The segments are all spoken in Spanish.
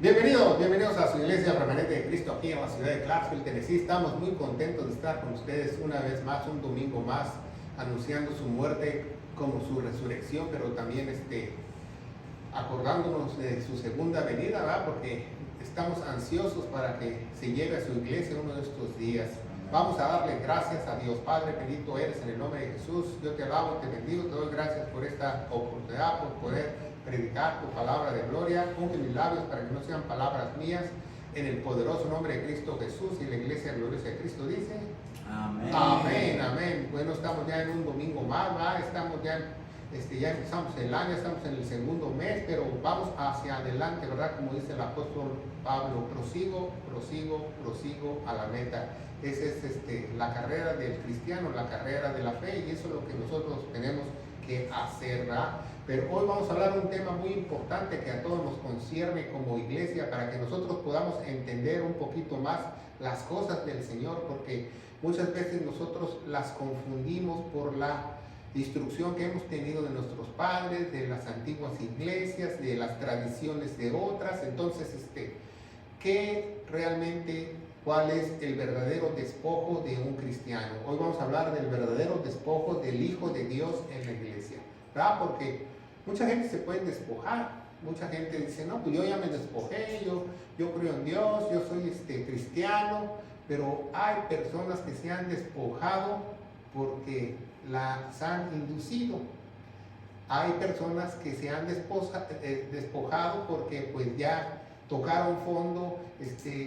Bienvenidos a su iglesia permanente de Cristo aquí en la ciudad de Clarksville, Tennessee. Estamos muy contentos de estar con ustedes una vez más, un domingo más, anunciando su muerte como su resurrección, pero también acordándonos de su segunda venida, ¿verdad? Porque estamos ansiosos para que se lleve a su iglesia uno de estos días. Vamos a darle gracias a Dios. Padre, bendito eres en el nombre de Jesús. Yo te alabo, te bendigo, te doy gracias por esta oportunidad, por poder predicar tu palabra de gloria. Unge mis labios para que no sean palabras mías, en el poderoso nombre de Cristo Jesús. Y la iglesia gloriosa de Cristo dice Amén. Amén, amén. Bueno, estamos ya en un domingo más, ¿verdad? Estamos ya empezamos el año, estamos en el segundo mes, pero vamos hacia adelante, ¿verdad? Como dice el apóstol Pablo, prosigo a la meta. Esa es la carrera del cristiano, la carrera de la fe, y eso es lo que nosotros tenemos que hacer, ¿verdad? Pero hoy vamos a hablar de un tema muy importante que a todos nos concierne como iglesia, para que nosotros podamos entender un poquito más las cosas del Señor, porque muchas veces nosotros las confundimos por la instrucción que hemos tenido de nuestros padres, de las antiguas iglesias, de las tradiciones de otras. Entonces, ¿cuál es el verdadero despojo de un cristiano? Hoy vamos a hablar del verdadero despojo del Hijo de Dios en la iglesia, ¿verdad? Porque mucha gente se puede despojar. Mucha gente dice, no, pues yo ya me despojé, yo creo en Dios, yo soy cristiano, pero hay personas que se han despojado porque las han inducido. Hay personas que se han despojado porque pues ya tocaron fondo,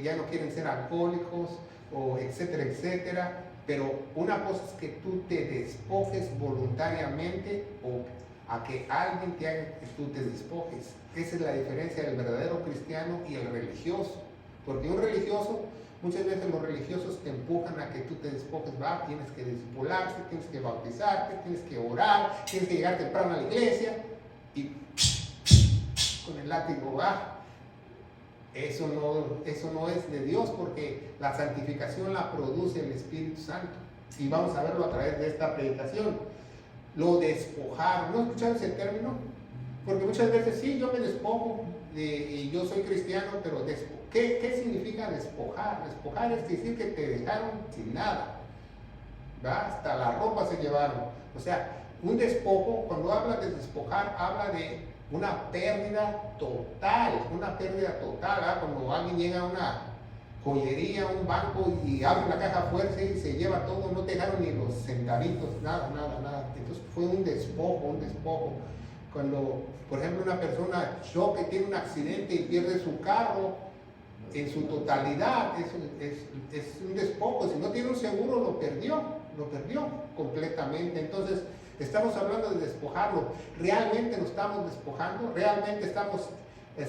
ya no quieren ser alcohólicos, o etcétera, etcétera. Pero una cosa es que tú te despojes voluntariamente, o a que alguien te haga que tú te despojes. Esa es la diferencia del verdadero cristiano y el religioso. Porque un religioso, muchas veces los religiosos te empujan a que tú te despojes, va, tienes que discipularte, tienes que bautizarte, tienes que orar, tienes que llegar temprano a la iglesia, y con el látigo va. Eso no es de Dios, porque la santificación la produce el Espíritu Santo. Y vamos a verlo a través de esta predicación. Lo despojar, ¿no escucharon ese término? Porque muchas veces sí, yo me despojo y yo soy cristiano, pero ¿qué significa despojar? Despojar es decir que te dejaron sin nada, ¿verdad? Hasta la ropa se llevaron. O sea, un despojo, cuando habla de despojar, habla de una pérdida total, ¿verdad? Cuando alguien llega a una joyería, a un banco, y abre la caja fuerte y se lleva todo, no te dejaron ni los centavitos, nada. Entonces fue un despojo. Cuando, por ejemplo, una persona choque, tiene un accidente y pierde su carro en su totalidad, es un despojo. Si no tiene un seguro, lo perdió completamente. Entonces, estamos hablando de despojarlo. ¿Realmente nos estamos despojando? ¿Realmente estamos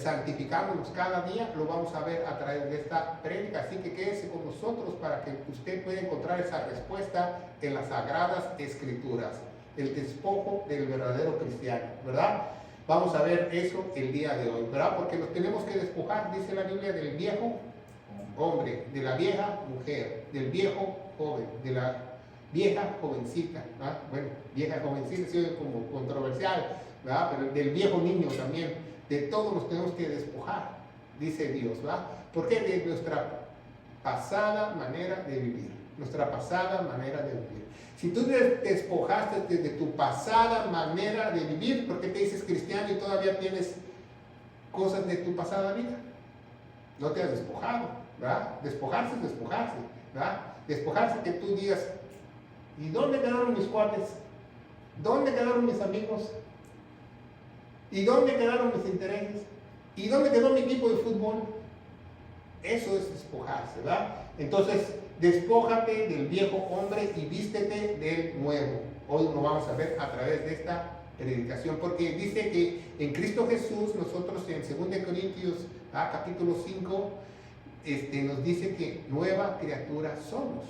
santificándonos cada día? Lo vamos a ver a través de esta prédica. Así que quédese con nosotros para que usted pueda encontrar esa respuesta en las Sagradas Escrituras. El despojo del verdadero cristiano, ¿verdad? Vamos a ver eso el día de hoy, ¿verdad? Porque nos tenemos que despojar, dice la Biblia, del viejo hombre, de la vieja mujer, del viejo joven, de la vieja jovencita, ¿verdad? Bueno, vieja jovencita se oye como controversial, ¿verdad? Pero del viejo niño también, de todos nos tenemos que despojar, dice Dios, ¿verdad? ¿Por qué? De nuestra pasada manera de vivir, Si tú te despojaste de tu pasada manera de vivir, ¿por qué te dices cristiano y todavía tienes cosas de tu pasada vida? No te has despojado, ¿verdad? Despojarse es despojarse, ¿verdad? Despojarse que tú digas, ¿y dónde quedaron mis cuates? ¿Dónde quedaron mis amigos? ¿Y dónde quedaron mis intereses? ¿Y dónde quedó mi equipo de fútbol? Eso es despojarse, ¿verdad? Entonces, despójate del viejo hombre y vístete del nuevo. Hoy lo vamos a ver a través de esta predicación, porque dice que en Cristo Jesús, nosotros en 2 Corintios capítulo 5, nos dice que nueva criatura somos,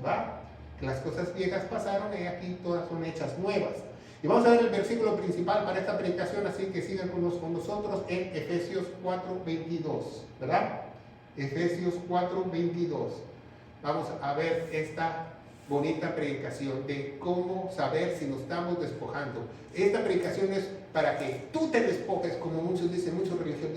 ¿va? Que las cosas viejas pasaron y aquí todas son hechas nuevas. Y vamos a ver el versículo principal para esta predicación, así que sigan con nosotros en Efesios 4:22, ¿verdad? Efesios 4:22. Vamos a ver esta bonita predicación de cómo saber si nos estamos despojando. Esta predicación es para que tú te despojes, como muchos dicen, muchos religiosos,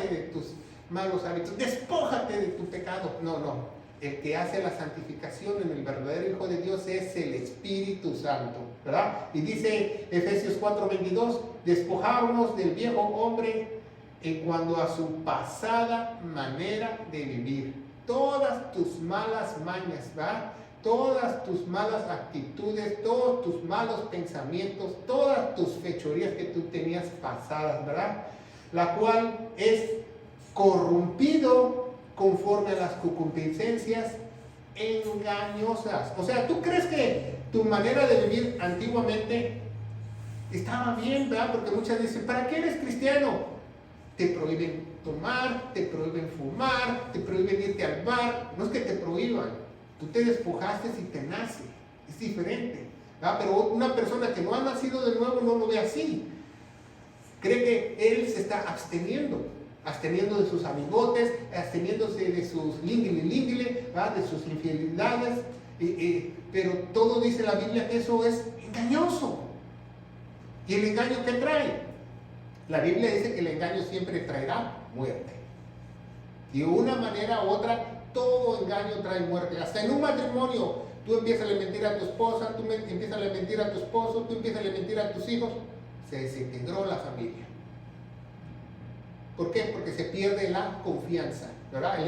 de tus malos hábitos, despójate de tu pecado. No, no. El que hace la santificación en el verdadero Hijo de Dios es el Espíritu Santo, ¿verdad? Y dice Efesios 4:22, despojarnos del viejo hombre en cuanto a su pasada manera de vivir. Todas tus malas mañas, ¿verdad? Todas tus malas actitudes, todos tus malos pensamientos, todas tus fechorías que tú tenías pasadas, ¿verdad? La cual es corrompido conforme a las concupiscencias engañosas. O sea, ¿tú crees que tu manera de vivir antiguamente estaba bien, verdad? Porque muchas dicen, ¿para qué eres cristiano? Te prohíben tomar, te prohíben fumar, te prohíben irte al bar. No es que te prohíban, tú te despojaste y te nace, es diferente, ¿verdad? Pero una persona que no ha nacido de nuevo no lo ve así. Cree que él se está absteniendo de sus amigotes, absteniéndose de sus língile, de sus infidelidades, pero todo dice la Biblia que eso es engañoso. ¿Y el engaño qué trae? La Biblia dice que el engaño siempre traerá muerte. Y de una manera u otra, todo engaño trae muerte. Hasta en un matrimonio, tú empiezas a mentir a tu esposa, tú empiezas a mentir a tu esposo, tú empiezas a mentir a tus hijos, se desintegró la familia. ¿Por qué? Porque se pierde la confianza, ¿verdad?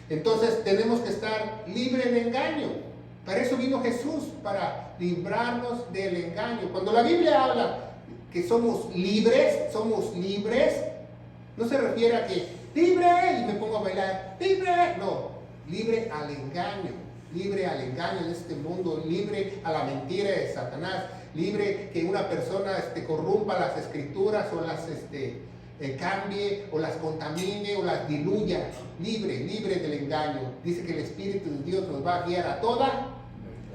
Entonces tenemos que estar libres de engaño. Para eso vino Jesús, para librarnos del engaño. Cuando la Biblia habla que somos libres, no se refiere a que libre y me pongo a bailar, libre, no, libre al engaño en este mundo, libre a la mentira de Satanás, libre que una persona corrompa las escrituras o las cambie o las contamine o las diluya, libre del engaño. Dice que el Espíritu de Dios nos va a guiar a toda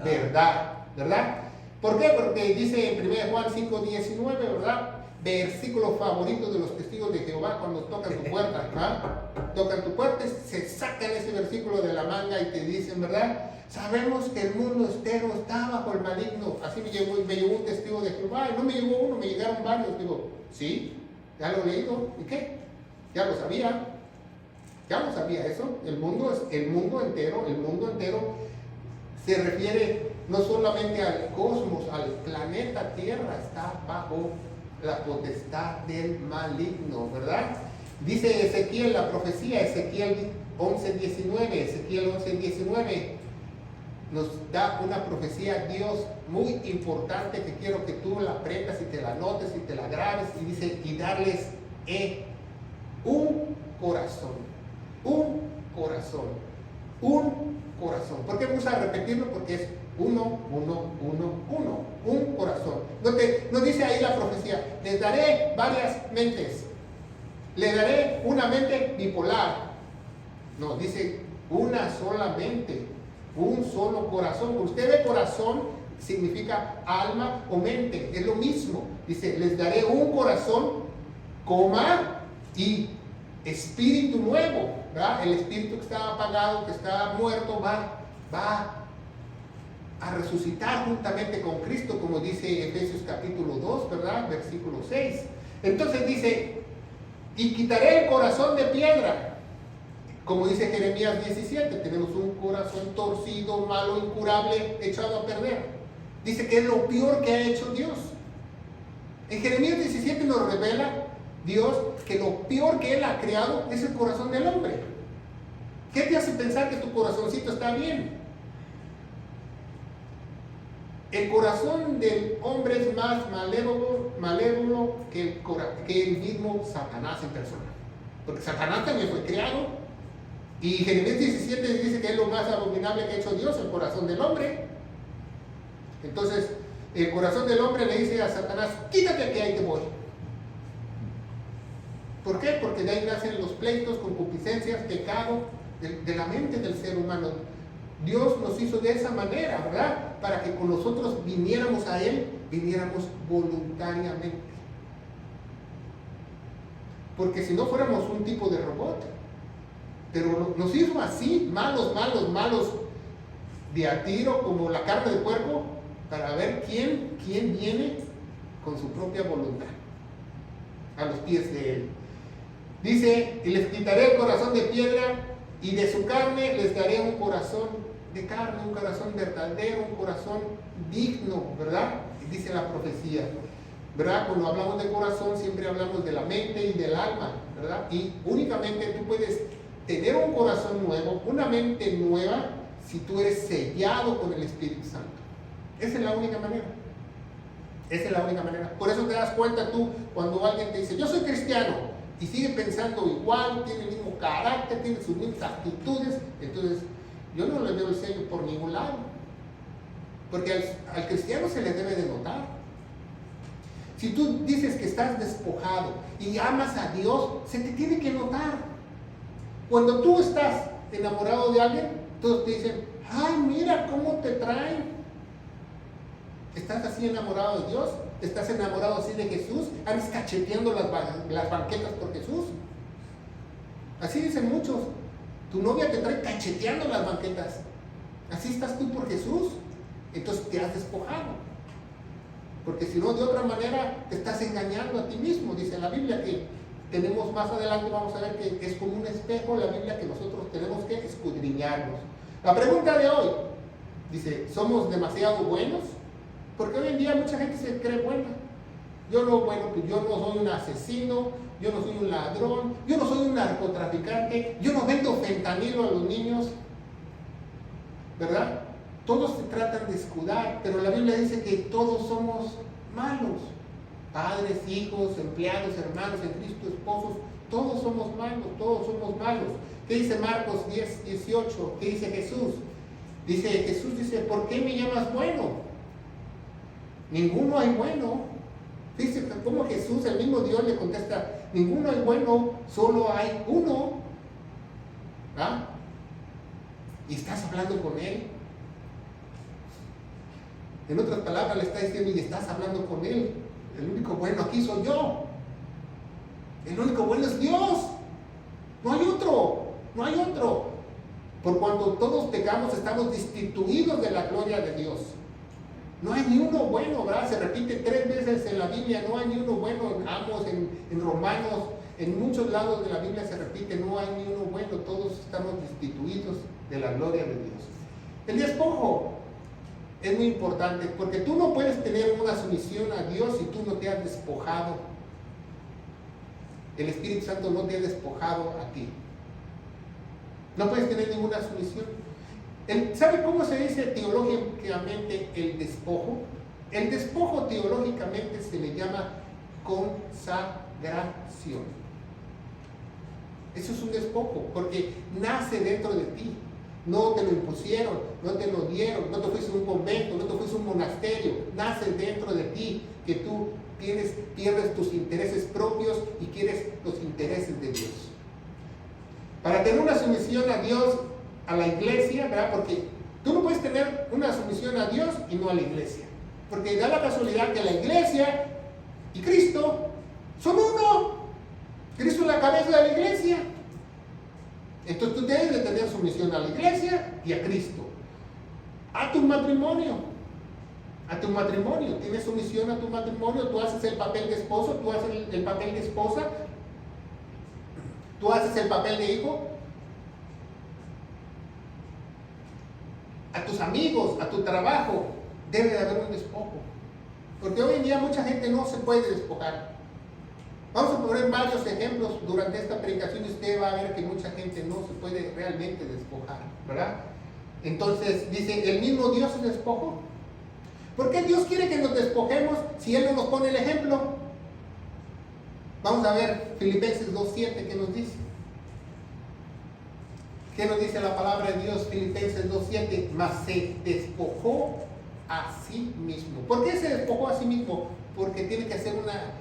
verdad, ¿verdad? ¿Por qué? Porque dice en 1 Juan 5:19, ¿verdad? Versículo favorito de los testigos de Jehová cuando tocan tu puerta, ¿verdad? Tocan tu puerta, se sacan ese versículo de la manga y te dicen, ¿verdad? Sabemos que el mundo entero está bajo el maligno. Así me llegó un testigo de Jehová, y no me llegó uno, me llegaron varios. Digo, sí, ya lo he leído, ¿y qué? Ya lo sabía eso. El mundo entero se refiere no solamente al cosmos, al planeta Tierra, está bajo la potestad del maligno, ¿verdad? Dice Ezequiel, la profecía, Ezequiel 11:19, nos da una profecía Dios muy importante que quiero que tú la aprendas y te la notes y te la grabes, y dice, y darles un corazón. ¿Por qué vamos a repetirlo? Porque es uno, un corazón. No dice ahí la profecía, les daré varias mentes, le daré una mente bipolar. No, dice una sola mente, un solo corazón. Usted ve corazón, significa alma o mente, es lo mismo. Dice, les daré un corazón, y espíritu nuevo, ¿verdad? El espíritu que estaba apagado, que estaba muerto, va a resucitar juntamente con Cristo, como dice Efesios capítulo 2, ¿verdad? Versículo 6. Entonces dice, y quitaré el corazón de piedra, como dice Jeremías 17, tenemos un corazón torcido, malo, incurable, echado a perder. Dice que es lo peor que ha hecho Dios. En Jeremías 17 nos revela Dios que lo peor que Él ha creado es el corazón del hombre. ¿Qué te hace pensar que tu corazoncito está bien? El corazón del hombre es más malévolo que el mismo Satanás en persona. Porque Satanás también fue creado. Y Jeremías 17 dice que es lo más abominable que ha hecho Dios, el corazón del hombre. Entonces, el corazón del hombre le dice a Satanás, quítate que ahí te voy. ¿Por qué? Porque de ahí nacen los pleitos, concupiscencias, pecado de la mente del ser humano. Dios nos hizo de esa manera, ¿verdad? Para que con nosotros viniéramos a Él, viniéramos voluntariamente. Porque si no fuéramos un tipo de robot. Pero nos hizo así, malos, de a tiro, como la carne de puerco, para ver quién viene con su propia voluntad a los pies de Él. Dice, y les quitaré el corazón de piedra y de su carne les daré un corazón de carne, un corazón verdadero, un corazón digno, ¿verdad? Dice la profecía, ¿verdad? Cuando hablamos de corazón siempre hablamos de la mente y del alma, ¿verdad? Y únicamente tú puedes tener un corazón nuevo, una mente nueva, si tú eres sellado con el Espíritu Santo. Esa es la única manera. Esa es la única manera. Por eso te das cuenta tú cuando alguien te dice, yo soy cristiano, y sigue pensando igual, tiene el mismo carácter, tiene sus mismas actitudes, entonces yo no le veo el sello por ningún lado. Porque al cristiano se le debe de notar. Si tú dices que estás despojado y amas a Dios, se te tiene que notar. Cuando tú estás enamorado de alguien, todos te dicen, ay, mira cómo te traen. ¿Estás así enamorado de Dios? ¿Estás enamorado así de Jesús? ¿Andas cacheteando las banquetas por Jesús? Así dicen muchos. Tu novia te trae cacheteando las banquetas. ¿Así estás tú por Jesús? Entonces te has despojado. Porque si no, de otra manera te estás engañando a ti mismo. Dice la Biblia que tenemos más adelante, vamos a ver que es como un espejo la Biblia que nosotros tenemos que escudriñarnos. La pregunta de hoy, dice, ¿somos demasiado buenos? Porque hoy en día mucha gente se cree buena. Yo no, bueno, pues yo no soy un asesino, yo no soy un ladrón, yo no soy un narcotraficante, yo no vendo fentanilo a los niños, ¿verdad? Todos se tratan de escudar, pero la Biblia dice que todos somos malos. Padres, hijos, empleados, hermanos en Cristo, esposos, todos somos malos, todos somos malos. ¿Qué dice Marcos 10, 18? ¿Qué dice Jesús? Jesús dice, ¿por qué me llamas bueno? Ninguno hay bueno. Dice como Jesús, el mismo Dios le contesta, ninguno hay bueno, solo hay uno. ¿Ah? Y estás hablando con él. En otras palabras le está diciendo, y estás hablando con él. El único bueno aquí soy yo. El único bueno es Dios. No hay otro. No hay otro. Por cuanto todos pecamos, estamos destituidos de la gloria de Dios. No hay ni uno bueno, ¿verdad? Se repite 3 veces en la Biblia, no hay ni uno bueno en Amos, en Romanos, en muchos lados de la Biblia se repite, no hay ni uno bueno, todos estamos destituidos de la gloria de Dios. El despojo es muy importante, porque tú no puedes tener una sumisión a Dios si tú no te has despojado. El Espíritu Santo no te ha despojado a ti. No puedes tener ninguna sumisión. ¿Sabe cómo se dice teológicamente el despojo? El despojo teológicamente se le llama consagración. Eso es un despojo, porque nace dentro de ti. No te lo impusieron, no te lo dieron, no te fuiste a un convento, no te fuiste a un monasterio. Nace dentro de ti, que tú pierdes tus intereses propios y quieres los intereses de Dios. Para tener una sumisión a Dios, a la iglesia, ¿verdad? Porque tú no puedes tener una sumisión a Dios y no a la iglesia. Porque da la casualidad que la iglesia y Cristo son uno. Cristo es la cabeza de la iglesia. Entonces tú debes de tener sumisión a la iglesia y a Cristo. A tu matrimonio. A tu matrimonio. Tienes sumisión a tu matrimonio. Tú haces el papel de esposo, tú haces el papel de esposa, tú haces el papel de hijo. A tus amigos, a tu trabajo, debe de haber un despojo. Porque hoy en día mucha gente no se puede despojar. Vamos a poner varios ejemplos durante esta predicación y usted va a ver que mucha gente no se puede realmente despojar, ¿verdad? Entonces dice, ¿el mismo Dios se despojó? ¿Por qué Dios quiere que nos despojemos si Él no nos pone el ejemplo? Vamos a ver Filipenses 2:7, ¿qué nos dice? ¿Qué nos dice la palabra de Dios? Filipenses 2:7, mas se despojó a sí mismo. ¿Por qué se despojó a sí mismo? Porque tiene que ser una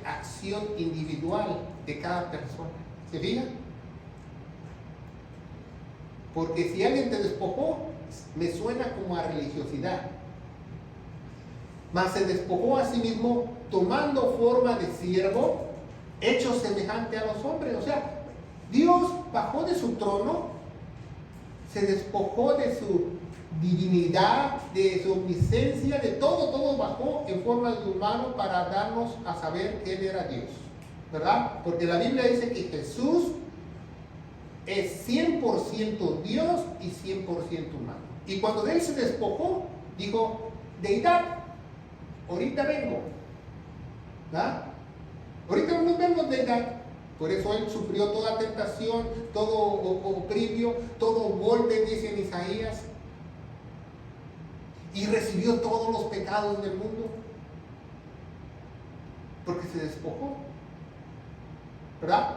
acción individual de cada persona. ¿Se fija? Porque si alguien te despojó, me suena como a religiosidad. Mas se despojó a sí mismo, tomando forma de siervo, hecho semejante a los hombres. O sea, Dios bajó de su trono, se despojó de su divinidad, de su omnisciencia, de todo bajó en forma de humano para darnos a saber que Él era Dios. ¿verdad? Porque la Biblia dice que Jesús es 100% Dios y 100% humano. Y cuando Él se despojó, dijo, deidad, ahorita vengo, ¿verdad? Ahorita nos vemos, deidad. Por eso Él sufrió toda tentación, todo oprobio, todo golpe, dice en Isaías, y recibió todos los pecados del mundo, porque se despojó, ¿verdad?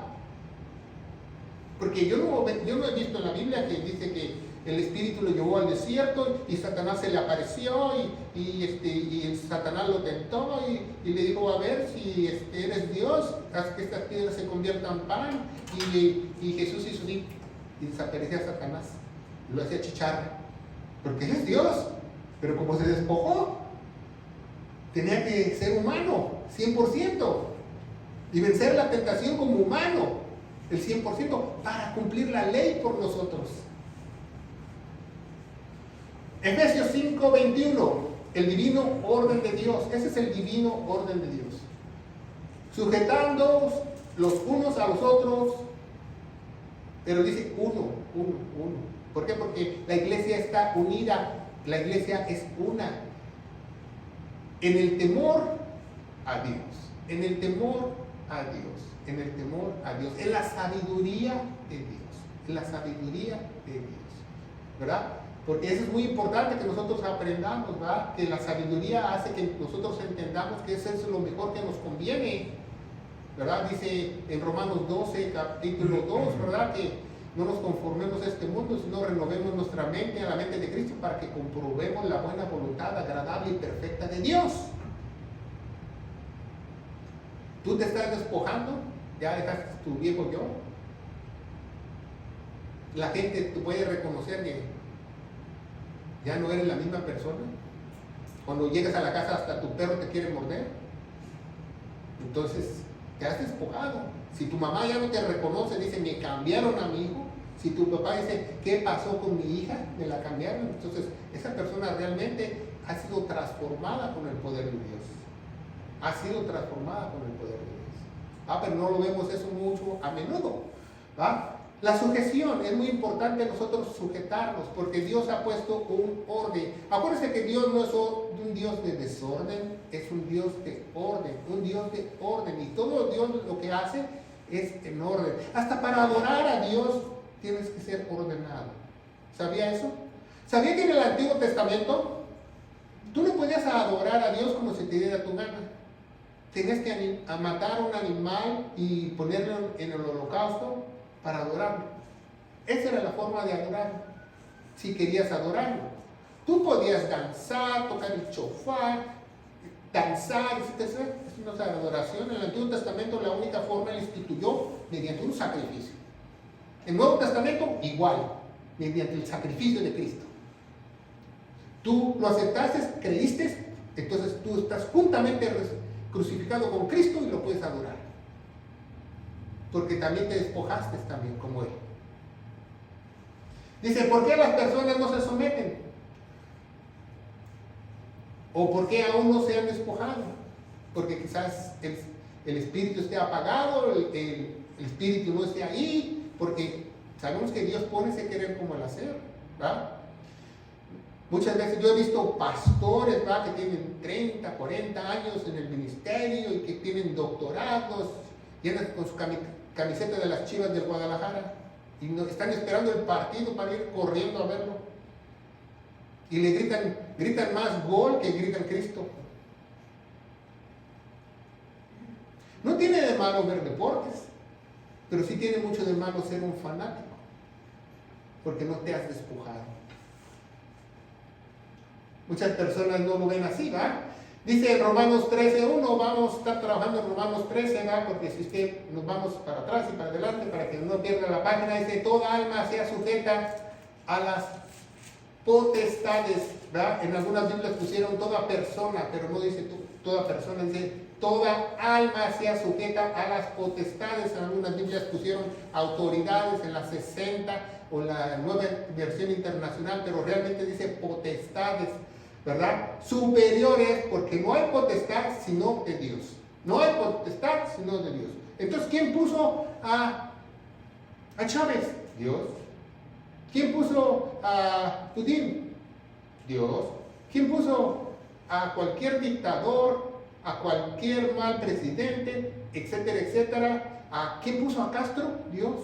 Porque yo no he visto en la Biblia que dice que el Espíritu lo llevó al desierto y Satanás se le apareció y Satanás lo tentó y le dijo, a ver si eres Dios, haz que estas piedras se conviertan en pan. Y Jesús hizo así y desaparecía Satanás, lo hacía chicharra, porque Él es Dios, pero como se despojó, tenía que ser humano, 100%, y vencer la tentación como humano, el 100%, para cumplir la ley por nosotros. Efesios 5:21, el divino orden de Dios. Ese es el divino orden de Dios. Sujetándoos los unos a los otros, pero dice uno. ¿Por qué? Porque la iglesia está unida, la iglesia es una. En el temor a Dios, en el temor a Dios, en el temor a Dios, en la sabiduría de Dios, en la sabiduría de Dios, ¿verdad? Porque eso es muy importante que nosotros aprendamos, ¿verdad? Que la sabiduría hace que nosotros entendamos que eso es lo mejor que nos conviene, ¿verdad? Dice en Romanos 12, capítulo 2, ¿verdad? Que no nos conformemos a este mundo, sino renovemos nuestra mente a la mente de Cristo para que comprobemos la buena voluntad agradable y perfecta de Dios. ¿Tú te estás despojando? ¿Ya dejaste tu viejo yo? La gente te puede reconocer que ya no eres la misma persona. Cuando llegas a la casa hasta tu perro te quiere morder. Entonces te has despojado. Si tu mamá ya no te reconoce, dice, me cambiaron a mi hijo. Si tu papá dice, ¿qué pasó con mi hija? Me la cambiaron. Entonces esa persona realmente ha sido transformada con el poder de Dios. Ha sido transformada con el poder de Dios. Pero no lo vemos eso mucho a menudo. ¿Va? La sujeción, es muy importante nosotros sujetarnos, porque Dios ha puesto un orden. Acuérdense que Dios no es un Dios de desorden, es un Dios de orden, un Dios de orden. Y todo Dios lo que hace es en orden. Hasta para adorar a Dios tienes que ser ordenado. ¿Sabía eso? ¿Sabía que en el Antiguo Testamento tú no podías adorar a Dios como se te diera tu gana? Tenías que matar un animal y ponerlo en el holocausto para adorarlo. Esa era la forma de adorarlo, si querías adorarlo. Tú podías danzar, tocar el shofar, danzar, etc. Es una adoración. En el Antiguo Testamento la única forma la instituyó mediante un sacrificio. En el Nuevo Testamento igual, mediante el sacrificio de Cristo. Tú lo aceptaste, creíste, entonces tú estás juntamente crucificado con Cristo y lo puedes adorar. Porque también te despojaste también como Él. Dice, ¿por qué las personas no se someten? ¿O por qué aún no se han despojado? Porque quizás el espíritu esté apagado, el espíritu no esté ahí, porque sabemos que Dios pone ese querer como el hacer, ¿verdad? Muchas veces yo he visto pastores, ¿verdad?, que tienen 30, 40 años en el ministerio y que tienen doctorados, llenan con su camiseta de las Chivas del Guadalajara y están esperando el partido para ir corriendo a verlo. Y le gritan más gol que gritan Cristo. No tiene de malo ver deportes, pero sí tiene mucho de malo ser un fanático, porque no te has despojado. Muchas personas no lo ven así, ¿va? Dice en Romanos 13:1, vamos a estar trabajando en Romanos 13, ¿va? Porque si es que nos vamos para atrás y para adelante para que no pierda la página, dice, toda alma sea sujeta a las potestades, ¿verdad? En algunas Biblias pusieron toda persona, pero no dice toda persona, dice toda alma sea sujeta a las potestades. En algunas Biblias pusieron autoridades, en la 60 o la Nueva Versión Internacional, pero realmente dice potestades, ¿verdad? Superiores, porque no hay potestad sino de Dios. No hay potestad sino de Dios. Entonces, ¿quién puso a Chávez? Dios. ¿Quién puso a Putin? Dios. ¿Quién puso a cualquier dictador, a cualquier mal presidente, etcétera, etcétera? ¿Quién puso a Castro? Dios.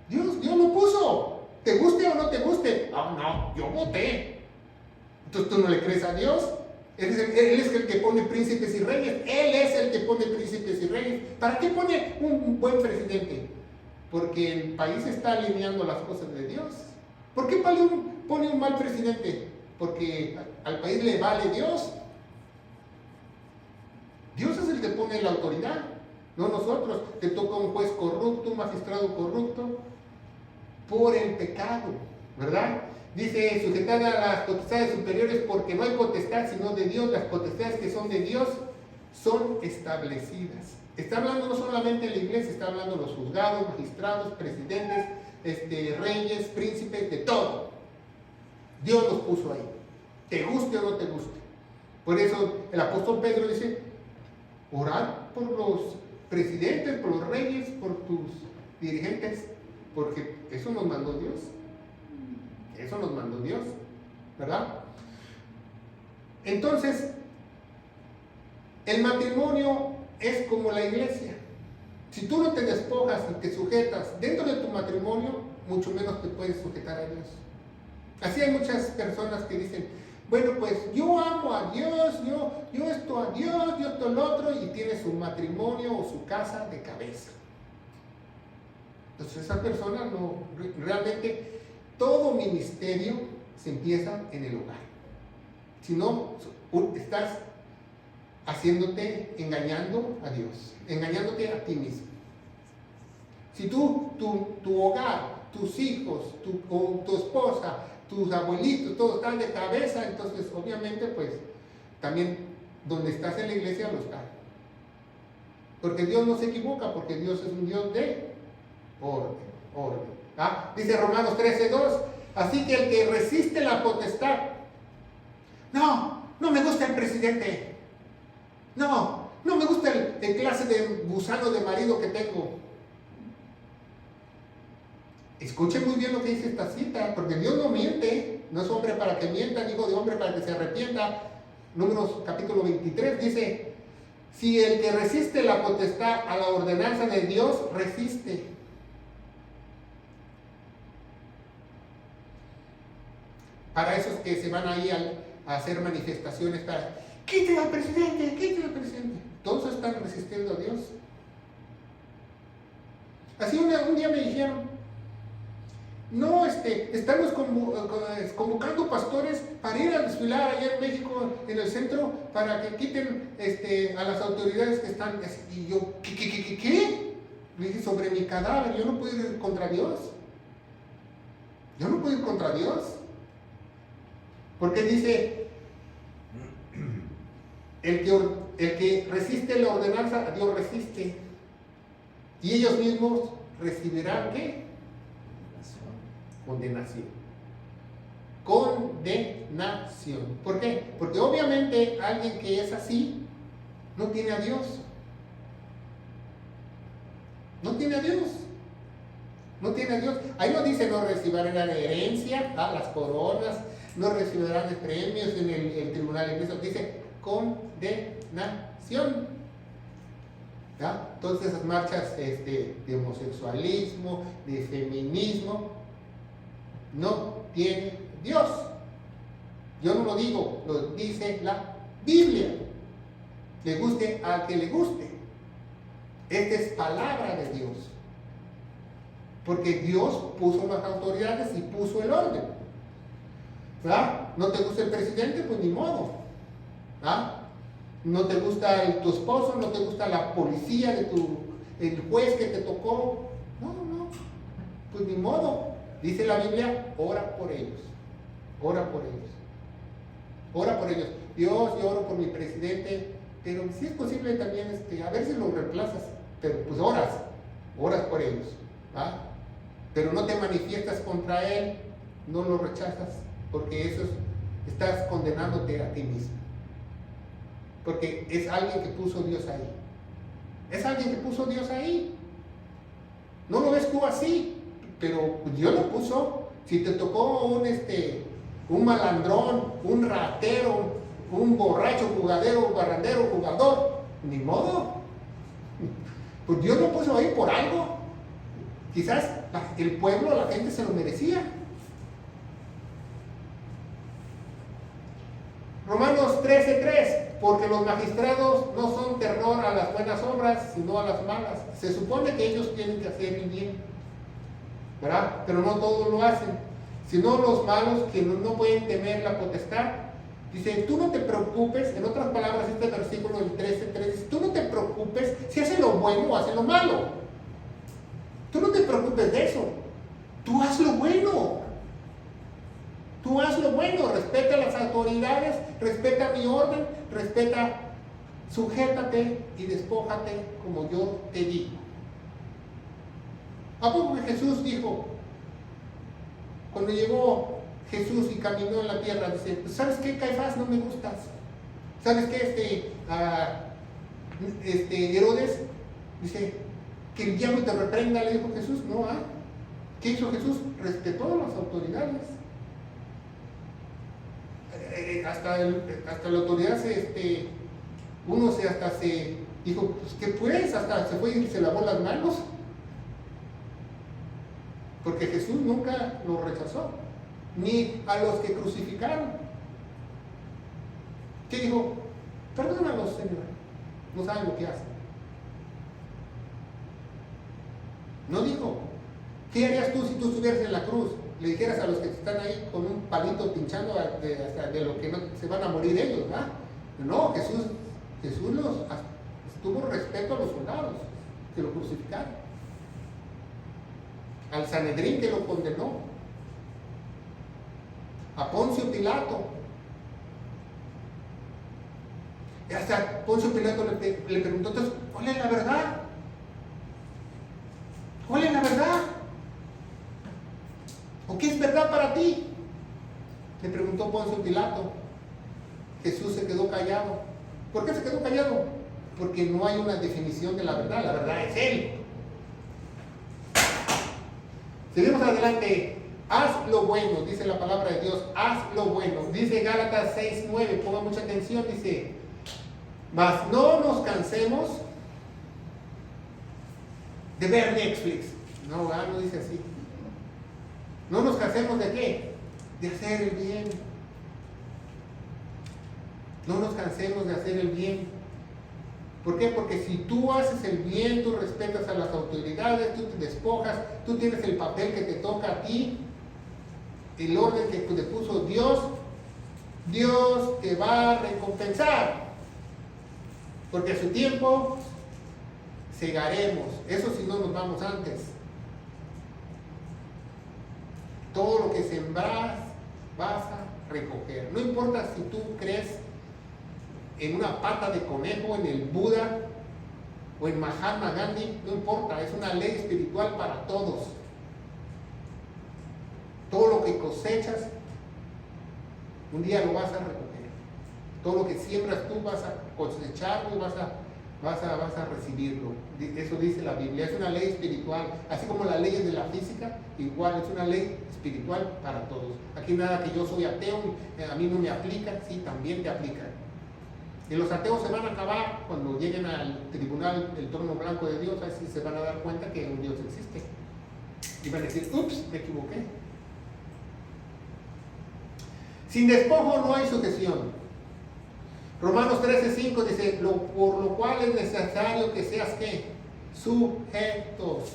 Dios lo puso. ¿Te guste o no te guste? No, yo voté. Entonces, ¿tú no le crees a Dios? Él es el que pone príncipes y reyes. Él es el que pone príncipes y reyes. ¿Para qué pone un buen presidente? Porque el país está alineando las cosas de Dios. ¿Por qué pone un mal presidente? Porque al país le vale Dios. Dios es el que pone la autoridad, no nosotros. Te toca un juez corrupto, un magistrado corrupto, por el pecado, ¿verdad? Dice, sujetad a las potestades superiores porque no hay potestad sino de Dios. Las potestades que son de Dios son establecidas. Está hablando no solamente en la iglesia, está hablando de los juzgados, magistrados, presidentes, reyes, príncipes, de todo. Dios los puso ahí, te guste o no te guste. Por eso el apóstol Pedro dice, orar por los presidentes, por los reyes, por tus dirigentes, porque eso nos mandó Dios. Eso nos mandó Dios, ¿verdad? Entonces, el matrimonio es como la iglesia. Si tú no te despojas y te sujetas dentro de tu matrimonio, mucho menos te puedes sujetar a Dios. Así hay muchas personas que dicen, bueno, pues yo amo a Dios, yo esto a Dios, yo esto al otro, y tiene su matrimonio o su casa de cabeza. Entonces esa persona no, realmente todo ministerio se empieza en el hogar. Si no, estás engañando a Dios, engañándote a ti mismo. Si tu hogar, tus hijos, tu esposa, tus abuelitos, todos están de cabeza, entonces obviamente pues también donde estás en la iglesia lo está. Porque Dios no se equivoca, porque Dios es un Dios de orden. Dice Romanos 13:2, así que el que resiste la potestad, no me gusta el presidente, no me gusta el clase de gusano de marido que tengo. Escuche muy bien lo que dice esta cita, porque Dios no miente, no es hombre para que mienta, ni hijo de hombre para que se arrepienta. Números capítulo 23 dice, si el que resiste la potestad a la ordenanza de Dios, resiste. Para esos que se van ahí a hacer manifestaciones para, quiten al presidente, todos están resistiendo a Dios. Así un día me dijeron, no, estamos convocando pastores para ir a desfilar allá en México, en el centro, para que quiten a las autoridades que están. Y yo, ¿qué? Le dije, sobre mi cadáver, yo no puedo ir contra Dios. Yo no puedo ir contra Dios. Porque dice, el que resiste la ordenanza, a Dios resiste. Y ellos mismos recibirán, ¿qué? Condenación. ¿Por qué? Porque obviamente alguien que es así no tiene a Dios. No tiene a Dios. Ahí no dice no recibirán la herencia, las coronas, no recibirán premios en el tribunal de Cristo. Dice condenación. Todas esas marchas de homosexualismo, de feminismo, no tiene Dios. Yo no lo digo, lo dice la Biblia. Le guste al que le guste. Esta es palabra de Dios. Porque Dios puso las autoridades y puso el orden. ¿Verdad? ¿No te gusta el presidente? Pues ni modo. ¿No te gusta tu esposo? ¿No te gusta la policía el juez que te tocó? No. Pues ni modo. Dice la Biblia, ora por ellos. Dios, yo oro por mi presidente, pero si es posible también, a ver si lo reemplazas, pero pues oras por ellos. Pero no te manifiestas contra él, no lo rechazas, porque eso estás condenándote a ti mismo. Porque es alguien que puso Dios ahí. Es alguien que puso Dios ahí. No lo ves tú así, pero Dios lo puso. Si te tocó un malandrón, un ratero, un borracho, jugadero, barrandero, jugador, ni modo. Pues Dios lo puso ahí por algo. Quizás el pueblo, la gente se lo merecía. Romanos 13:3, porque los magistrados no son terror a las buenas obras, sino a las malas. Se supone que ellos tienen que hacer el bien, ¿verdad? Pero no todos lo hacen, sino los malos que no pueden temer la potestad. Dice, tú no te preocupes, en otras palabras, este versículo del 13:3 dice, tú no te preocupes si hace lo bueno o hace lo malo. Tú no te preocupes de eso. Tú haz lo bueno. Tú haz lo bueno, respeta a las autoridades, respeta mi orden, sujétate y despójate como yo te digo. ¿A poco que Jesús dijo, cuando llegó Jesús y caminó en la tierra, dice, ¿sabes qué, Caifás? No me gustas. ¿Sabes qué, Herodes? Dice, que el diablo te reprenda, le dijo Jesús. No, ¿qué hizo Jesús? Respetó a las autoridades. Hasta la autoridad se dijo, pues ¿qué pues? Hasta se fue y se lavó las manos. Porque Jesús nunca lo rechazó, ni a los que crucificaron. ¿Qué dijo? Perdónalos, Señor, no saben lo que hacen. No dijo, ¿qué harías tú si tú estuvieras en la cruz? Le dijeras a los que están ahí con un palito pinchando hasta de lo que no, se van a morir ellos, ¿verdad? No, Jesús tuvo respeto a los soldados que lo crucificaron, al Sanedrín que lo condenó, a Poncio Pilato. Y hasta Poncio Pilato le preguntó, entonces, ¿cuál es la verdad? ¿Cuál es la verdad? ¿O qué es verdad para ti? Le preguntó Poncio Pilato. Jesús se quedó callado. ¿Por qué se quedó callado? Porque no hay una definición de la verdad. La verdad es Él. Seguimos adelante. Haz lo bueno, dice la palabra de Dios. Haz lo bueno. Dice Gálatas 6:9. Ponga mucha atención. Dice, mas no nos cansemos de ver Netflix. No dice así. No nos cansemos de qué? De hacer el bien. No nos cansemos de hacer el bien. ¿Por qué? Porque si tú haces el bien, tú respetas a las autoridades, tú te despojas, tú tienes el papel que te toca a ti, el orden que te puso Dios, Dios te va a recompensar. Porque a su tiempo segaremos. Eso si no nos vamos antes. Todo lo que sembras vas a recoger. No importa si tú crees en una pata de conejo, en el Buda o en Mahatma Gandhi, no importa, es una ley espiritual para todos. Todo lo que cosechas, un día lo vas a recoger. Todo lo que siembras tú vas a cosecharlo y vas a recibirlo. Eso dice la Biblia, es una ley espiritual, así como las leyes de la física, igual es una ley espiritual para todos. Aquí nada que yo soy ateo, a mí no me aplica, sí, también te aplica. Y los ateos se van a acabar cuando lleguen al tribunal, el trono blanco de Dios, así se van a dar cuenta que un Dios existe. Y van a decir, ups, me equivoqué. Sin despojo no hay sujeción. Romanos 13:5 dice, por lo cual es necesario que seas ¿qué? Sujetos.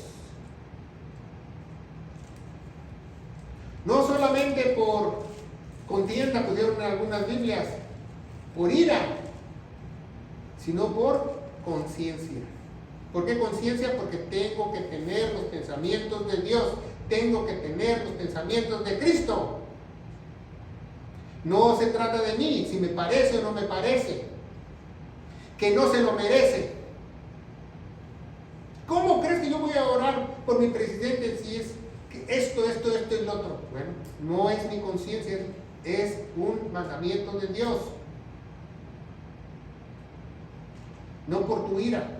No solamente por contienda, pusieron en algunas Biblias, por ira, sino por conciencia. ¿Por qué conciencia? Porque tengo que tener los pensamientos de Dios, tengo que tener los pensamientos de Cristo. No se trata de mí, si me parece o no me parece, que no se lo merece. ¿Cómo crees que yo voy a orar por mi presidente si es que esto y lo otro? Bueno, no es mi conciencia, es un mandamiento de Dios. No por tu ira,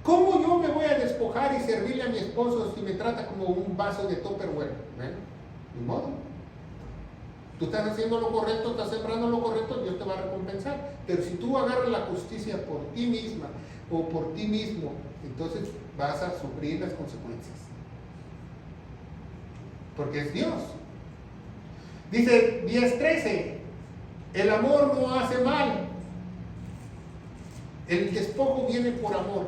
¿Cómo yo me voy a despojar y servirle a mi esposo si me trata como un vaso de Tupperware? Bueno, ni modo. Tú estás haciendo lo correcto, estás sembrando lo correcto, Dios te va a recompensar. Pero si tú agarras la justicia por ti misma o por ti mismo, entonces vas a sufrir las consecuencias. Porque es Dios. Dice 10:13, el amor no hace mal. El despojo viene por amor.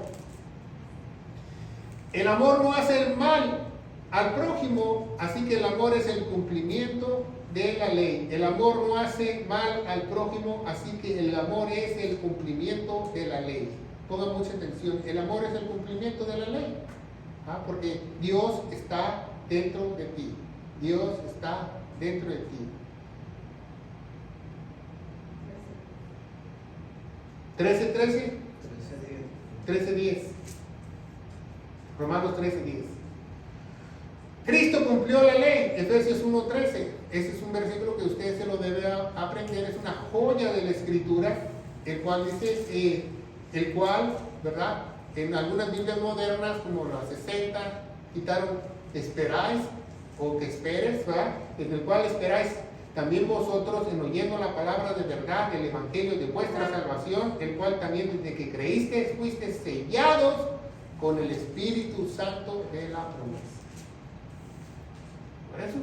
El amor no hace el mal al prójimo, así que el amor es el cumplimiento de la ley. El amor no hace mal al prójimo, así que el amor es el cumplimiento de la ley. Pongan mucha atención, el amor es el cumplimiento de la ley. Porque Dios está dentro de ti. Dios está dentro de ti. 13:13. 13:10. Romanos 13:10. Cristo cumplió la ley. Efesios 1:13. Ese es un versículo que usted se lo debe aprender. Es una joya de la Escritura. El cual dice, ¿verdad? En algunas Biblias modernas, como las 60, quitaron esperáis o que esperes, ¿verdad? En el cual esperáis también vosotros en oyendo la palabra de verdad del evangelio de vuestra salvación, el cual también desde que creíste fuiste sellados con el Espíritu Santo de la promesa. Por eso.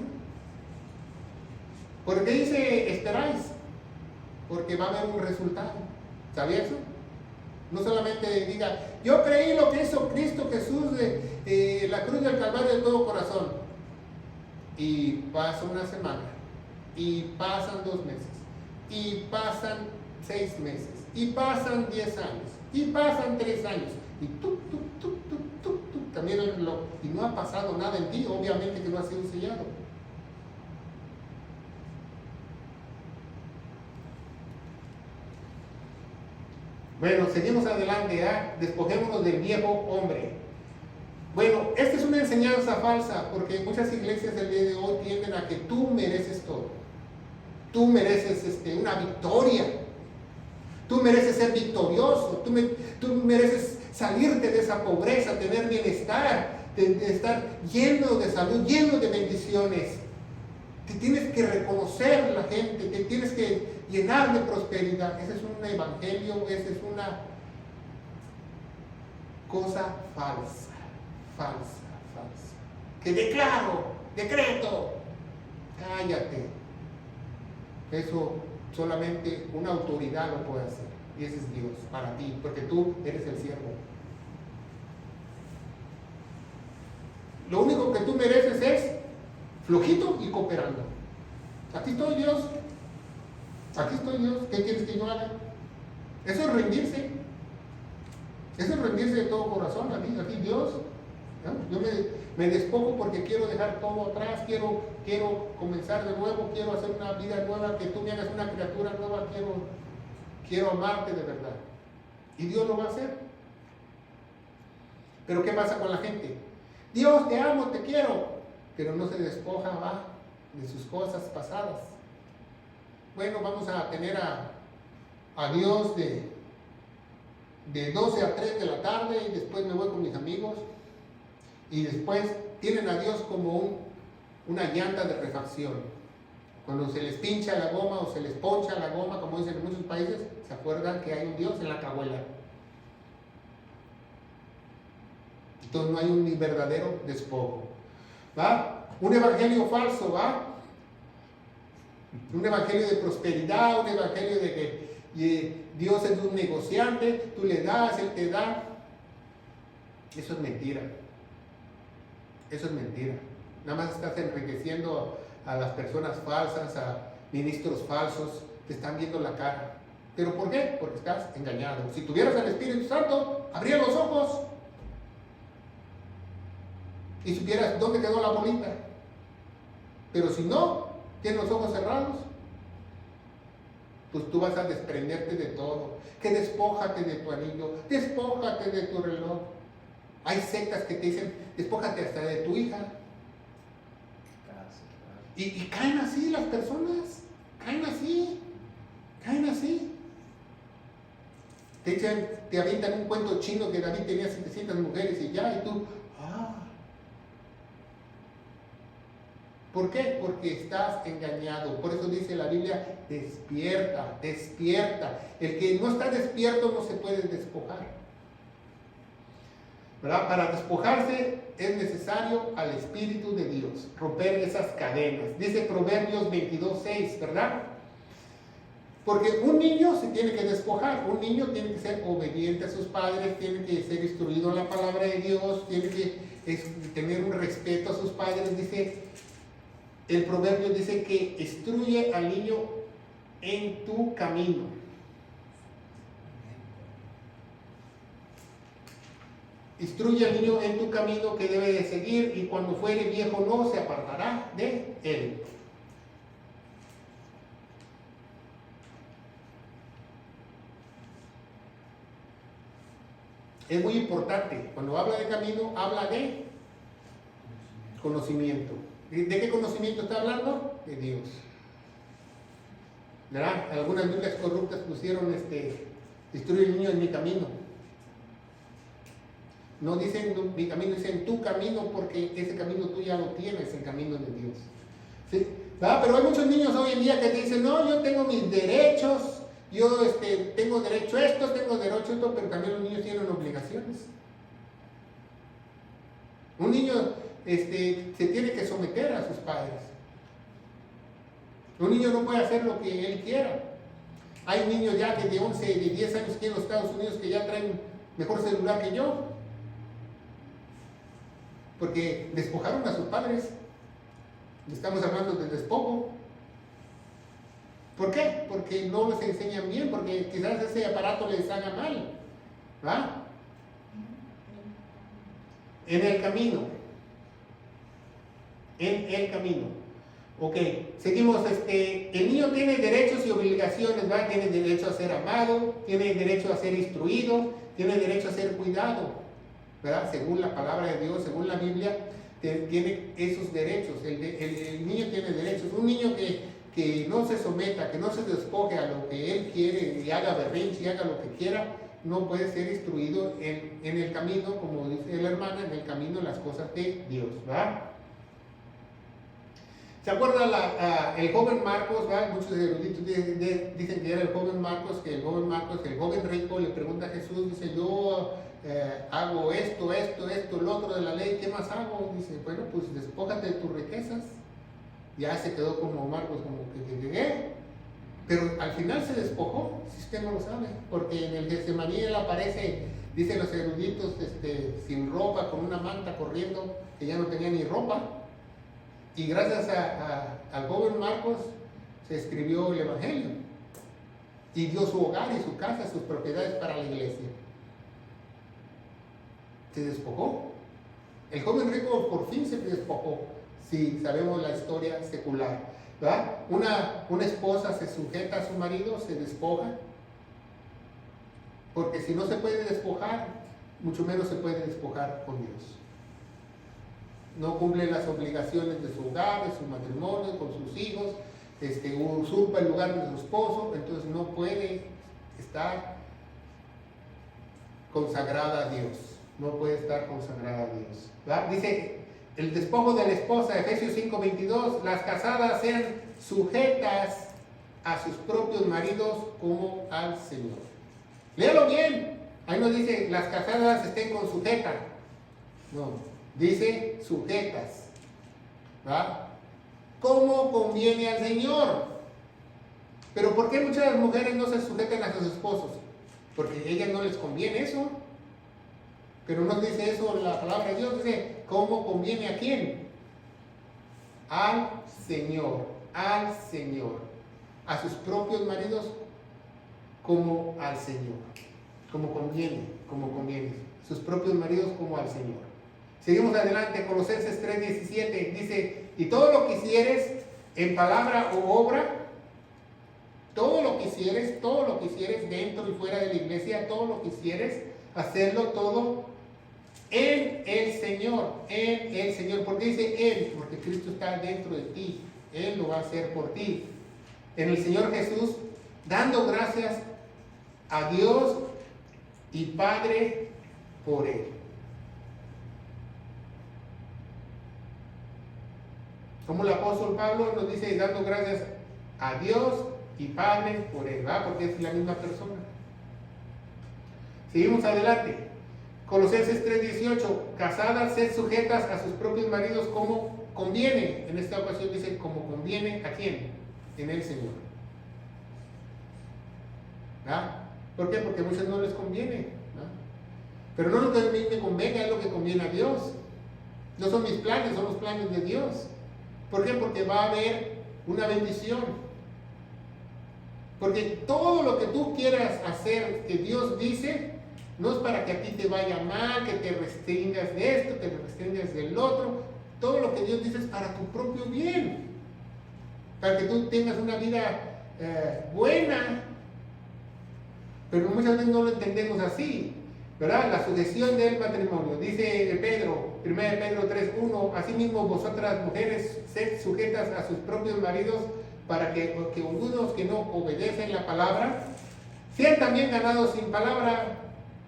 ¿Por qué dice esperáis? Porque va a haber un resultado. ¿Sabía eso? No solamente diga, yo creí lo que hizo Cristo Jesús de la cruz del Calvario de todo corazón. Y pasa una semana. Y pasan 2 meses. Y pasan 6 meses. Y pasan 10 años. Y pasan 3 años. Y también el reloj. Y no ha pasado nada en ti. Obviamente que no ha sido sellado. Bueno, seguimos adelante. Despojémonos del viejo hombre. Bueno, esta es una enseñanza falsa, porque muchas iglesias del día de hoy tienden a que tú mereces todo. Tú mereces una victoria. Tú mereces ser victorioso. Tú mereces salirte de esa pobreza, tener bienestar, de estar lleno de salud, lleno de bendiciones. Te tienes que reconocer la gente, te tienes que llenar de prosperidad. Ese es un evangelio, esa es una cosa falsa. Que decreto, cállate. Eso solamente una autoridad lo puede hacer. Y ese es Dios para ti, porque tú eres el siervo. Lo único que tú mereces es flojito y cooperando. Aquí estoy, Dios. ¿Qué quieres que yo haga? Eso es rendirse. Eso es rendirse de todo corazón. Aquí Dios. ¿No? Yo me despojo porque quiero dejar todo atrás, quiero comenzar de nuevo, quiero hacer una vida nueva, que tú me hagas una criatura nueva, quiero amarte de verdad. Y Dios lo va a hacer. Pero ¿qué pasa con la gente? Dios, te amo, te quiero, pero no se despoja, de sus cosas pasadas. Bueno, vamos a tener a Dios de 12 a 3 de la tarde y después me voy con mis amigos. Y después tienen a Dios como una llanta de refacción. Cuando se les pincha la goma o se les poncha la goma, como dicen en muchos países, se acuerdan que hay un Dios en la cajuela. Entonces no hay un verdadero despojo. ¿Va? Un evangelio falso, ¿va? Un evangelio de prosperidad, un evangelio de que Dios es un negociante, tú le das, Él te da. Eso es mentira. Eso es mentira. Nada más estás enriqueciendo a las personas falsas, a ministros falsos, te están viendo la cara. ¿Pero por qué? Porque estás engañado. Si tuvieras al Espíritu Santo, abrías los ojos y supieras dónde quedó la bolita. Pero si no, tienes los ojos cerrados, pues tú vas a desprenderte de todo. Que despójate de tu anillo, despójate de tu reloj. Hay sectas que te dicen, despójate hasta de tu hija. Y caen así las personas, caen así. Te avientan un cuento chino que David tenía 700 mujeres y ya, y tú, ¿por qué? Porque estás engañado. Por eso dice la Biblia, despierta, despierta. El que no está despierto no se puede despojar. ¿Verdad? Para despojarse es necesario al Espíritu de Dios, romper esas cadenas. Dice Proverbios 22:6, ¿verdad? Porque un niño se tiene que despojar, un niño tiene que ser obediente a sus padres, tiene que ser instruido en la palabra de Dios, tiene que tener un respeto a sus padres. Dice, el proverbio dice que instruye al niño en tu camino. Instruye al niño en tu camino que debe de seguir, y cuando fuere viejo no se apartará de él. Es muy importante, cuando habla de camino, habla de conocimiento. ¿De qué conocimiento está hablando? De Dios. ¿Verdad? Algunas Biblias corruptas pusieron, instruye al niño en mi camino. No dicen mi camino, dicen tu camino, porque ese camino tú ya lo tienes, el camino de Dios. ¿Sí? ¿Verdad? Pero hay muchos niños hoy en día que dicen, no, yo tengo mis derechos, yo tengo derecho a esto, tengo derecho a esto, pero también los niños tienen obligaciones. Un niño se tiene que someter a sus padres. Un niño no puede hacer lo que él quiera. Hay niños ya que de 11, de 10 años aquí en los Estados Unidos que ya traen mejor celular que yo, porque despojaron a sus padres. Estamos hablando de despojo. ¿Por qué? Porque no les enseñan bien, porque quizás ese aparato les haga mal. ¿Va? En el camino. En el camino. Ok, seguimos. El niño tiene derechos y obligaciones, ¿va? Tiene derecho a ser amado, tiene derecho a ser instruido, tiene derecho a ser cuidado, ¿verdad? Según la palabra de Dios, según la Biblia, tiene esos derechos. El niño tiene derechos. Un niño que no se someta, que no se despoje a lo que él quiere y haga berrinche y haga lo que quiera, no puede ser instruido en el camino, como dice la hermana, en el camino de las cosas de Dios, ¿verdad? ¿Se acuerda el joven Marcos? ¿Va? Muchos eruditos dicen que era el joven Marcos, el joven rico le pregunta a Jesús, dice, yo hago esto, el otro de la ley, ¿qué más hago? Dice, bueno, pues despójate de tus riquezas. Ya se quedó como Marcos, como que pero al final se despojó, si usted no lo sabe, porque en el Getsemaní él aparece, dicen los eruditos, sin ropa, con una manta corriendo, que ya no tenía ni ropa. Y gracias al joven Marcos se escribió el Evangelio y dio su hogar y su casa, sus propiedades para la iglesia. Se despojó. El joven rico por fin se despojó, si sabemos la historia secular, ¿verdad? Una esposa se sujeta a su marido, se despoja, porque si no se puede despojar, mucho menos se puede despojar con Dios. No cumple las obligaciones de su hogar, de su matrimonio, con sus hijos, usurpa el lugar de su esposo, entonces no puede estar consagrada a Dios, no puede estar consagrada a Dios, ¿verdad? Dice el despojo de la esposa, Efesios 5:22, las casadas sean sujetas a sus propios maridos como al Señor. Léalo bien, ahí no dice las casadas estén con sujeta, no. Dice sujetas, ¿verdad? ¿Cómo conviene al Señor? Pero ¿por qué muchas mujeres no se sujetan a sus esposos? Porque a ellas no les conviene eso. Pero no dice eso la palabra de Dios, dice ¿cómo conviene a quién? Al Señor, al Señor. A sus propios maridos como al Señor. Como conviene. Sus propios maridos como al Señor. Seguimos adelante, Colosenses 3:17, dice, y todo lo que hicieres en palabra o obra, todo lo que hicieres dentro y fuera de la iglesia, todo lo que hicieres, hacerlo todo en el Señor, ¿Por qué dice Él? Porque Cristo está dentro de ti, Él lo va a hacer por ti. En el Señor Jesús, dando gracias a Dios y padre por él. Como el apóstol Pablo nos dice, dando gracias a Dios y Padre por él, ¿verdad? Porque es la misma persona. Seguimos adelante. Colosenses 3:18, casadas, sed sujetas a sus propios maridos como conviene. En esta ocasión dice, como conviene, ¿a quién? En el Señor. ¿Verdad? ¿Por qué? Porque a muchos no les conviene, ¿verdad? Pero no lo que a mí me convenga, es lo que conviene a Dios. No son mis planes, son los planes de Dios. ¿Por qué? Porque va a haber una bendición. Porque todo lo que tú quieras hacer, que Dios dice, no es para que a ti te vaya mal, que te restringas de esto, que te restringas del otro. Todo lo que Dios dice es para tu propio bien. Para que tú tengas una vida buena. Pero muchas veces no lo entendemos así, ¿verdad? La sujeción del matrimonio. Dice Pedro, 1 Pedro 3:1, asimismo vosotras mujeres sed sujetas a sus propios maridos, para que algunos que no obedecen la palabra sean también ganados sin palabra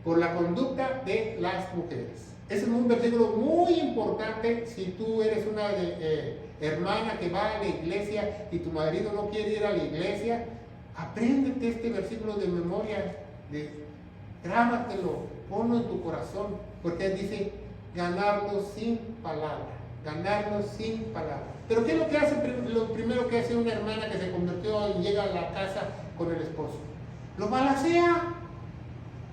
por la conducta de las mujeres. Ese es un versículo muy importante. Si tú eres una hermana que va a la iglesia y tu marido no quiere ir a la iglesia, apréndete este versículo de memoria, grábatelo, ponlo en tu corazón, porque dice ganarlo sin palabra, ganarlo sin palabra. Pero ¿qué es lo que hace? Lo primero que hace una hermana que se convirtió y llega a la casa con el esposo, lo balacea.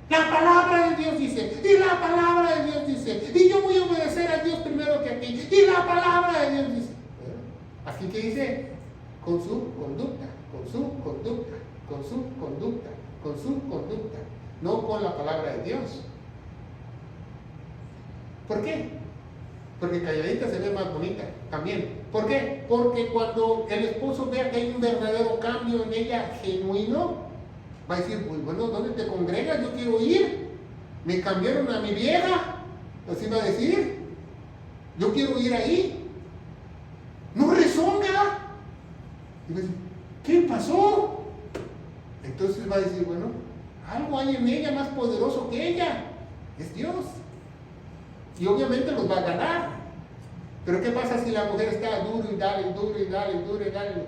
La palabra de Dios dice, y la palabra de Dios dice, y yo voy a obedecer a Dios primero que a ti, y la palabra de Dios dice. Así que dice, con su conducta, con su conducta, con su conducta, con su conducta, no con la palabra de Dios. ¿Por qué? Porque calladita se ve más bonita también. ¿Por qué? Porque cuando el esposo vea que hay un verdadero cambio en ella genuino, va a decir, pues bueno, ¿dónde te congregas? Yo quiero ir. Me cambiaron a mi vieja. Así va a decir. Yo quiero ir ahí. No rezonga. Y va a decir, ¿qué pasó? Entonces va a decir, bueno, algo hay en ella más poderoso que ella. Es Dios. Y obviamente los va a ganar. Pero ¿qué pasa si la mujer está duro y dale, duro y dale, duro y dale?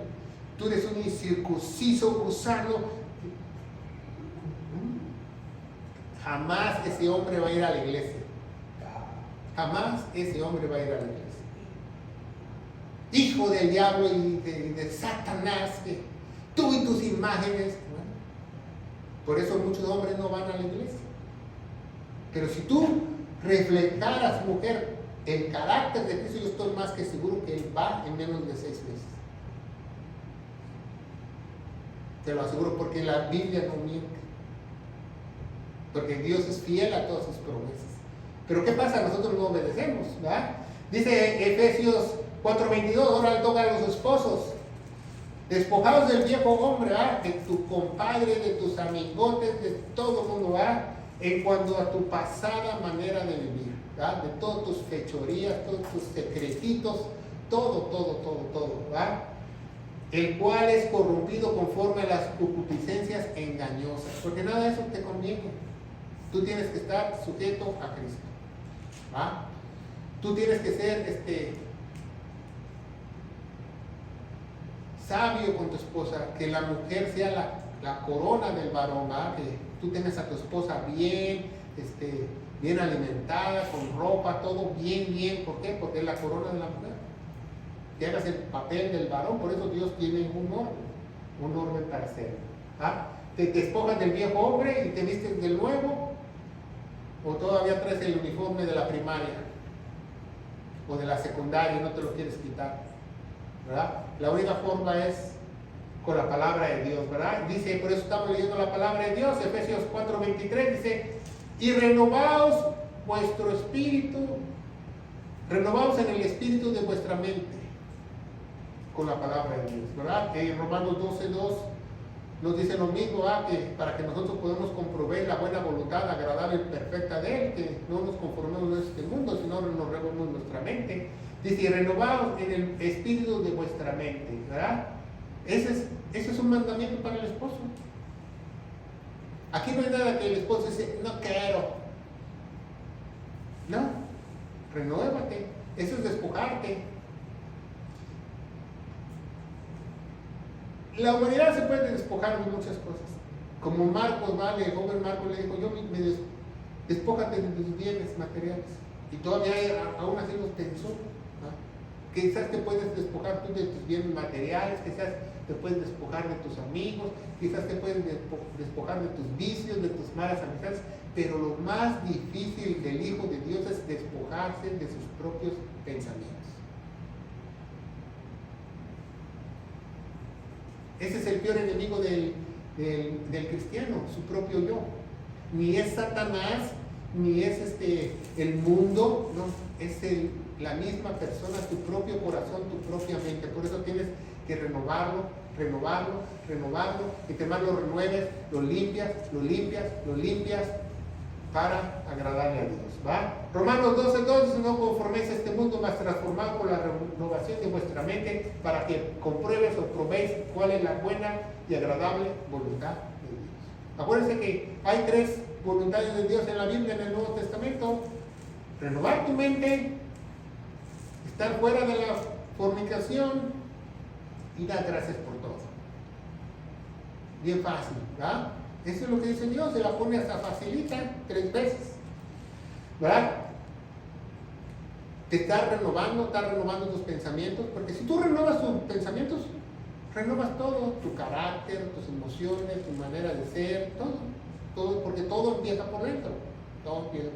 Tú eres un incircunciso gusano. Jamás ese hombre va a ir a la iglesia. Jamás ese hombre va a ir a la iglesia. Hijo del diablo y de Satanás, que tú y tus imágenes. Bueno, por eso muchos hombres no van a la iglesia. Pero si tú reflejaras, mujer, el carácter de Cristo, yo estoy más que seguro que él va en menos de 6 meses. Te lo aseguro, porque la Biblia no miente. Porque Dios es fiel a todas sus promesas. Pero ¿qué pasa? Nosotros no obedecemos, ¿verdad? Dice Efesios 4:22, ahora toca a los esposos. Despojados del viejo hombre, ¿verdad? De tu compadre, de tus amigotes, de todo el mundo, ¿verdad? En cuanto a tu pasada manera de vivir, ¿verdad? De todas tus fechorías, todos tus secretitos, todo, ¿verdad? El cual es corrompido conforme a las concupiscencias engañosas, porque nada de eso te conviene. Tú tienes que estar sujeto a Cristo, ¿va? Tú tienes que ser sabio con tu esposa, que la mujer sea la corona del varón, ¿va? Que tú tengas a tu esposa bien, bien alimentada, con ropa, todo bien. ¿Por qué? Porque es la corona de la mujer. Que hagas el papel del varón, por eso Dios tiene un orden para hacerlo. ¿Ah? Te despojas del viejo hombre y te vistes del nuevo, o todavía traes el uniforme de la primaria o de la secundaria y no te lo quieres quitar, ¿verdad? La única forma es con la palabra de Dios, ¿verdad? Dice, por eso estamos leyendo la palabra de Dios, Efesios 4:23 dice, y renovaos vuestro espíritu, renovaos en el espíritu de vuestra mente, con la palabra de Dios, ¿verdad? Que Romanos 12:2 nos dice lo mismo, ¿verdad? Que para que nosotros podamos comprobar la buena voluntad, agradable y perfecta de Él, que no nos conformemos a este mundo, sino nos renovemos nuestra mente. Dice, renovaos en el espíritu de vuestra mente, ¿verdad? Ese es un mandamiento para el esposo. Aquí no hay nada que el esposo dice, no quiero. No, renuévate. Eso es despojarte. La humanidad se puede despojar de muchas cosas. Como Marcos, ¿vale? El joven Marcos le dijo, despójate de tus bienes materiales. Y todavía aún así los pensó. Quizás te puedes despojar tú de tus bienes materiales, quizás te puedes despojar de tus amigos, quizás te puedes despojar de tus vicios, de tus malas amistades, pero lo más difícil del Hijo de Dios es despojarse de sus propios pensamientos. Ese es el peor enemigo del cristiano, su propio yo. Ni es Satanás, ni es el mundo, no, es la misma persona, tu propio corazón, tu propia mente. Por eso tienes que renovarlo, y te más lo renueves, lo limpias, para agradarle a Dios, ¿va? Romanos 12:2, no conforméis a este mundo, mas transformado por la renovación de vuestra mente, para que compruebes o probéis cuál es la buena y agradable voluntad de Dios. Acuérdense que hay 3 voluntades de Dios en la Biblia, en el Nuevo Testamento: renovar tu mente, estar fuera de la fornicación y dar gracias por todo. Bien fácil, ¿verdad? Eso es lo que dice Dios, se la pone hasta facilita 3 veces, ¿verdad? Te está renovando tus pensamientos, porque si tú renovas tus pensamientos, renovas todo, tu carácter, tus emociones, tu manera de ser, todo, porque todo empieza por dentro, todo empieza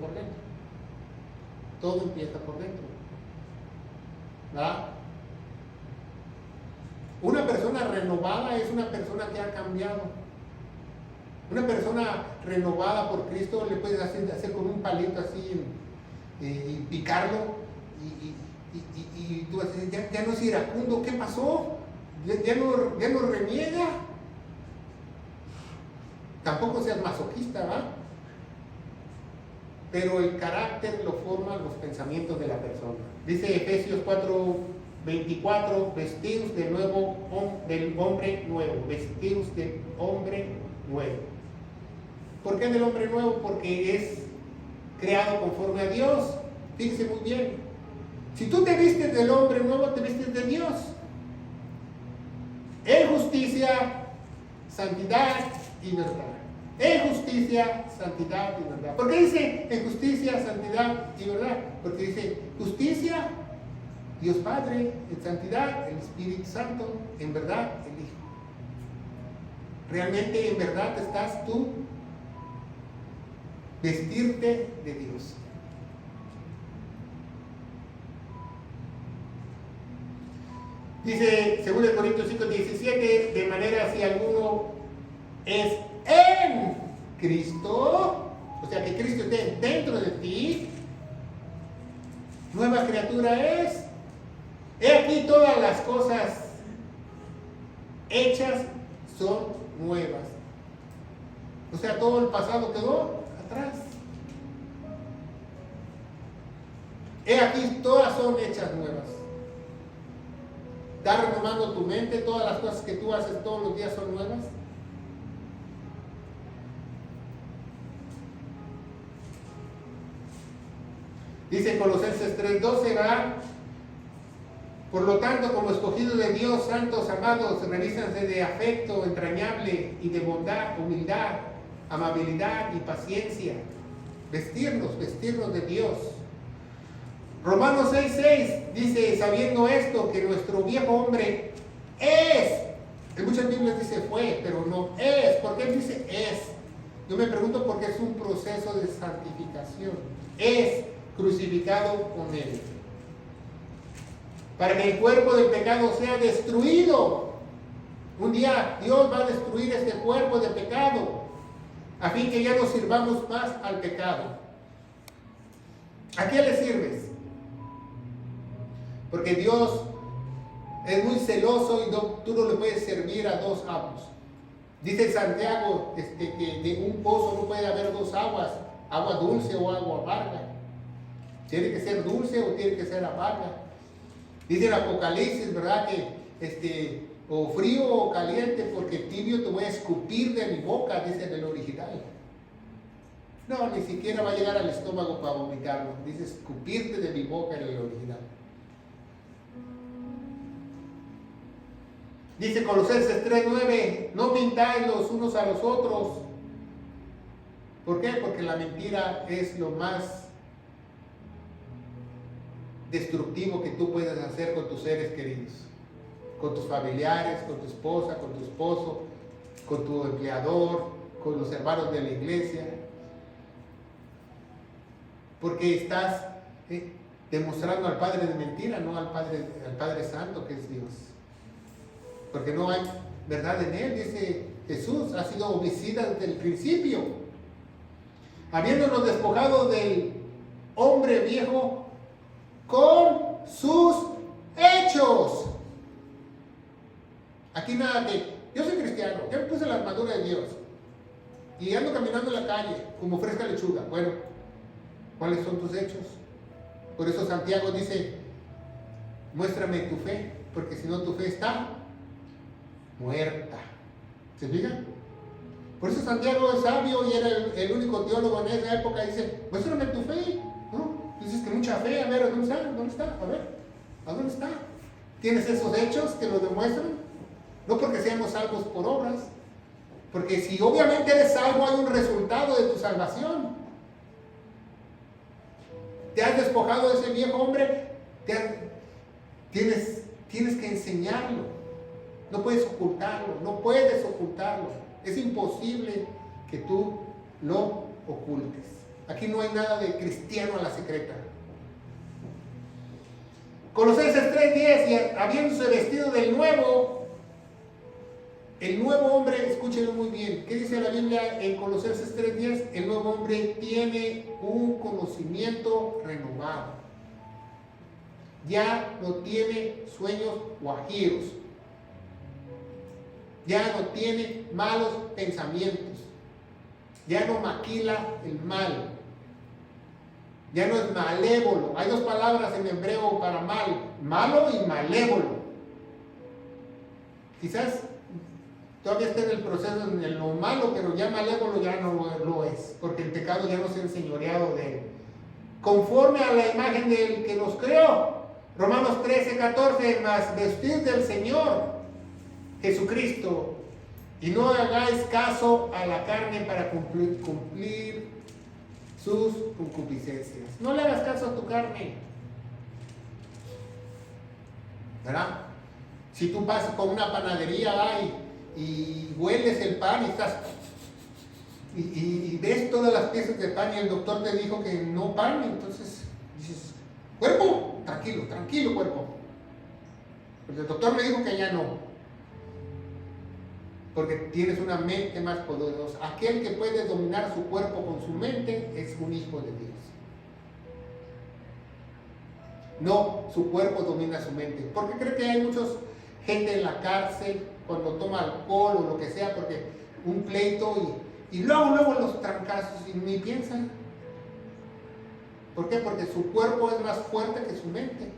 por dentro, ¿verdad? Una persona renovada es una persona que ha cambiado. Una persona renovada por Cristo le puedes hacer con un palito así y picarlo y tú vas a decir, ya no es iracundo, ¿qué pasó? ¿Ya no reniega? Tampoco seas masoquista, ¿va? Pero el carácter lo forman los pensamientos de la persona. Dice Efesios 4:24, vestidos del hombre nuevo, vestidos del hombre nuevo. ¿Por qué del hombre nuevo? Porque es creado conforme a Dios. Fíjense muy bien. Si tú te vistes del hombre nuevo, te vistes de Dios. En justicia, santidad y verdad. En justicia, santidad y verdad. ¿Por qué dice en justicia, santidad y verdad? Porque dice justicia, Dios Padre; en santidad, el Espíritu Santo; en verdad, el Hijo. Realmente en verdad estás tú vestirte de Dios. Dice 2 Corintios 5:17, de manera si alguno es en Cristo, o sea que Cristo esté dentro de ti, nueva criatura es. He aquí todas las cosas hechas son nuevas. O sea, todo el pasado quedó atrás. He aquí todas son hechas nuevas. ¿Estás renovando tu mente? ¿Todas las cosas que tú haces todos los días son nuevas? Dice Colosenses 3:12, ¿verdad? Por lo tanto, como escogidos de Dios, santos, amados, revístanse de afecto entrañable y de bondad, humildad, amabilidad y paciencia. Vestirnos de Dios. Romanos 6:6 dice, sabiendo esto, que nuestro viejo hombre es, en muchas Biblias dice fue, pero no es. ¿Por qué dice es? Yo me pregunto por qué es un proceso de santificación. Es crucificado con él, para que el cuerpo del pecado sea destruido. Un día Dios va a destruir este cuerpo de pecado, a fin que ya no sirvamos más al pecado. ¿A qué le sirves? Porque Dios es muy celoso y tú no le puedes servir a 2 amos. Dice Santiago que de un pozo no puede haber 2 aguas, agua dulce o agua amarga. Tiene que ser dulce o tiene que ser amarga. Dice el Apocalipsis, ¿verdad? Que o frío o caliente, porque tibio te voy a escupir de mi boca, dice en el original. No, ni siquiera va a llegar al estómago para vomitarlo. Dice escupirte de mi boca en el original. Dice Colosenses 3:9, no mintáis los unos a los otros. ¿Por qué? Porque la mentira es lo más destructivo que tú puedes hacer con tus seres queridos, con tus familiares, con tu esposa, con tu esposo, con tu empleador, con los hermanos de la iglesia. Porque estás demostrando al Padre de mentira, no al Padre Santo que es Dios. Porque no hay verdad en él, dice Jesús, ha sido homicida desde el principio. Habiéndonos despojado del hombre viejo con sus hechos. Aquí nada que, yo soy cristiano, ya me puse la armadura de Dios y ando caminando en la calle como fresca lechuga. Bueno, ¿cuáles son tus hechos? Por eso Santiago dice, muéstrame tu fe, porque si no tu fe está muerta. ¿Se fijan? Por eso Santiago es sabio y era el único teólogo en esa época. Dice, muéstrame tu fe, ¿no? Dices que mucha fe, a ver, ¿dónde está? ¿Dónde está? A ver, ¿a dónde está? ¿Tienes esos hechos que lo demuestran? No porque seamos salvos por obras, porque si obviamente eres salvo hay un resultado de tu salvación. Te has despojado de ese viejo hombre, tienes que enseñarlo. No puedes ocultarlo, no puedes ocultarlo. Es imposible que tú lo ocultes. Aquí no hay nada de cristiano a la secreta. Colosenses 3:10, y habiéndose vestido del nuevo, el nuevo hombre, escúchenlo muy bien, ¿qué dice la Biblia en Colosenses 3:10? El nuevo hombre tiene un conocimiento renovado. Ya no tiene sueños guajiros. Ya no tiene malos pensamientos. Ya no maquila el mal. Ya no es malévolo. Hay dos palabras en hebreo para mal: malo y malévolo. Quizás todavía está en el proceso en lo malo, pero ya malévolo ya no lo es, porque el pecado ya no se ha enseñoreado de él. Conforme a la imagen del que nos creó. Romanos 13:14, mas vestir del Señor Jesucristo, y no hagáis caso a la carne para cumplir sus concupiscencias. No le hagas caso a tu carne, ¿verdad? Si tú pasas por una panadería y hueles el pan y estás y ves todas las piezas de pan y el doctor te dijo que no pan, entonces dices, cuerpo, tranquilo cuerpo, pues el doctor me dijo que ya no. Porque tienes una mente más poderosa. Aquel que puede dominar su cuerpo con su mente es un hijo de Dios. No, su cuerpo domina su mente. ¿Por qué cree que hay mucha gente en la cárcel cuando toma alcohol o lo que sea? Porque un pleito y luego los trancazos y ni piensan. ¿Por qué? Porque su cuerpo es más fuerte que su mente.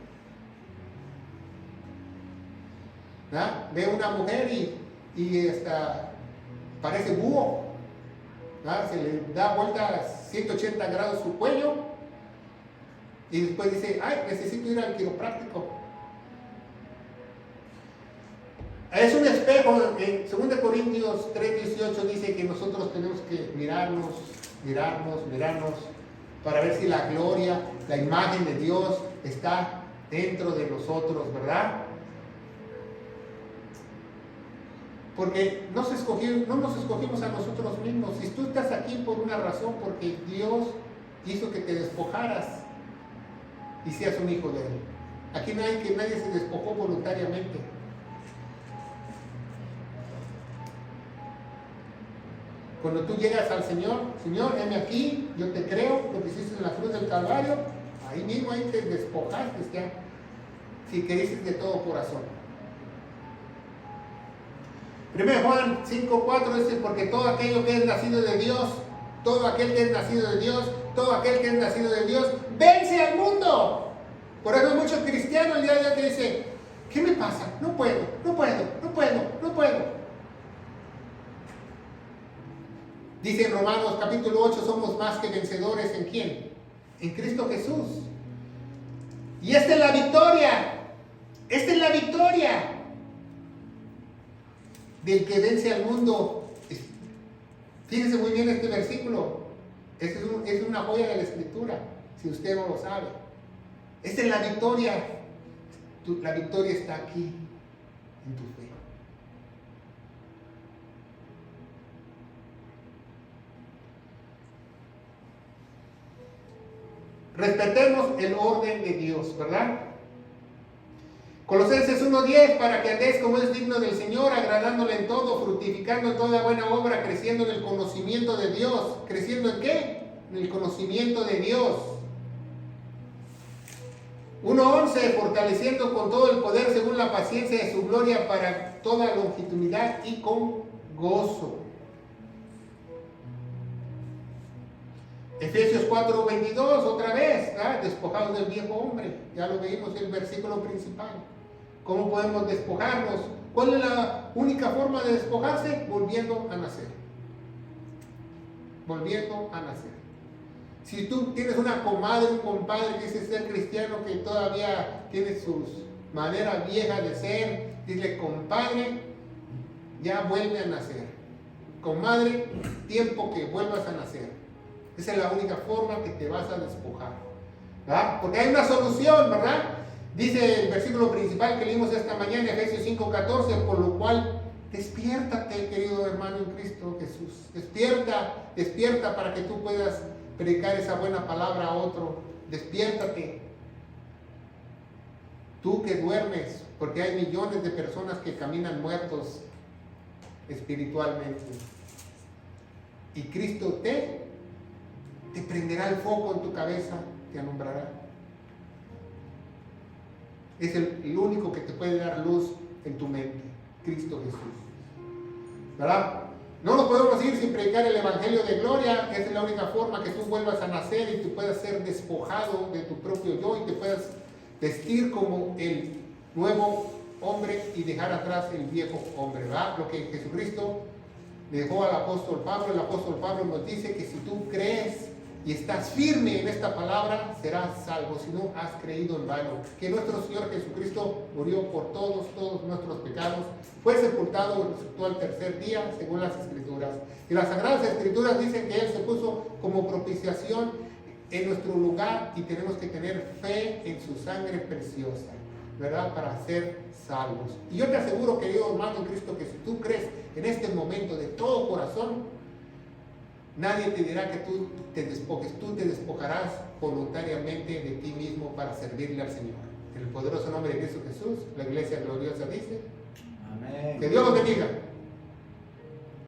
¿Verdad? Ve una mujer y hasta parece búho, ¿verdad? Se le da vuelta a 180 grados su cuello y después dice, necesito ir al quiropráctico. Es un espejo. En 2 Corintios 3:18 dice que nosotros tenemos que mirarnos para ver si la gloria, la imagen de Dios está dentro de nosotros, ¿verdad? Porque no nos escogimos a nosotros mismos. Si tú estás aquí por una razón, porque Dios hizo que te despojaras y seas un hijo de Él. Aquí nadie se despojó voluntariamente. Cuando tú llegas al Señor, heme aquí, yo te creo, lo que hiciste en la cruz del Calvario, ahí mismo te despojaste ya, si queriste de todo corazón. 1 Juan 5:4 dice, porque todo aquello que es nacido de Dios, todo aquel que es nacido de Dios, vence al mundo. Por eso hay muchos cristianos el día de hoy que dicen, ¿Qué me pasa? No puedo. Dice en Romanos capítulo 8, somos más que vencedores. ¿En quién? En Cristo Jesús. Y esta es la victoria. Esta es la victoria del que vence al mundo. Fíjense muy bien este versículo. Es una joya de la Escritura, si usted no lo sabe. Esta es la victoria. La victoria está aquí, en tu fe. Respetemos el orden de Dios, ¿verdad? Colosenses 1:10, para que andéis como es digno del Señor, agradándole en todo, fructificando en toda buena obra, creciendo en el conocimiento de Dios. ¿Creciendo en qué? En el conocimiento de Dios. 1:11, fortaleciendo con todo el poder según la paciencia de su gloria para toda longitunidad y con gozo. Efesios 4:22, otra vez, despojados del viejo hombre. Ya lo veíamos en el versículo principal. ¿Cómo podemos despojarnos? ¿Cuál es la única forma de despojarse? Volviendo a nacer. Volviendo a nacer. Si tú tienes una comadre, un compadre que dice ser cristiano, que todavía tiene sus maneras viejas de ser, dile, compadre, ya vuelve a nacer. Comadre, tiempo que vuelvas a nacer. Esa es la única forma que te vas a despojar, ¿verdad? Porque hay una solución, ¿verdad? Dice el versículo principal que leímos esta mañana, Efesios 5:14, por lo cual despiértate, querido hermano en Cristo Jesús. Despierta para que tú puedas predicar esa buena palabra a otro. Despiértate. Tú que duermes, porque hay millones de personas que caminan muertos espiritualmente. Y Cristo te prenderá el foco en tu cabeza, te alumbrará. Es el único que te puede dar luz en tu mente, Cristo Jesús, ¿verdad? No nos podemos ir sin predicar el Evangelio de gloria. Esa es la única forma que tú vuelvas a nacer y tú puedas ser despojado de tu propio yo y te puedas vestir como el nuevo hombre y dejar atrás el viejo hombre, ¿verdad? Lo que Jesucristo dejó al apóstol Pablo. El apóstol Pablo nos dice que si tú crees y estás firme en esta palabra, serás salvo. Si no, has creído en vano. Que nuestro Señor Jesucristo murió por todos nuestros pecados, fue sepultado y resucitó al tercer día, según las Escrituras. Y las Sagradas Escrituras dicen que Él se puso como propiciación en nuestro lugar y tenemos que tener fe en su sangre preciosa, ¿verdad? Para ser salvos. Y yo te aseguro, querido hermano en Cristo, que si tú crees en este momento de todo corazón, nadie te dirá que tú te despojes. Tú te despojarás voluntariamente de ti mismo para servirle al Señor. En el poderoso nombre de Cristo Jesús, la iglesia gloriosa dice: amén. Que Dios los bendiga.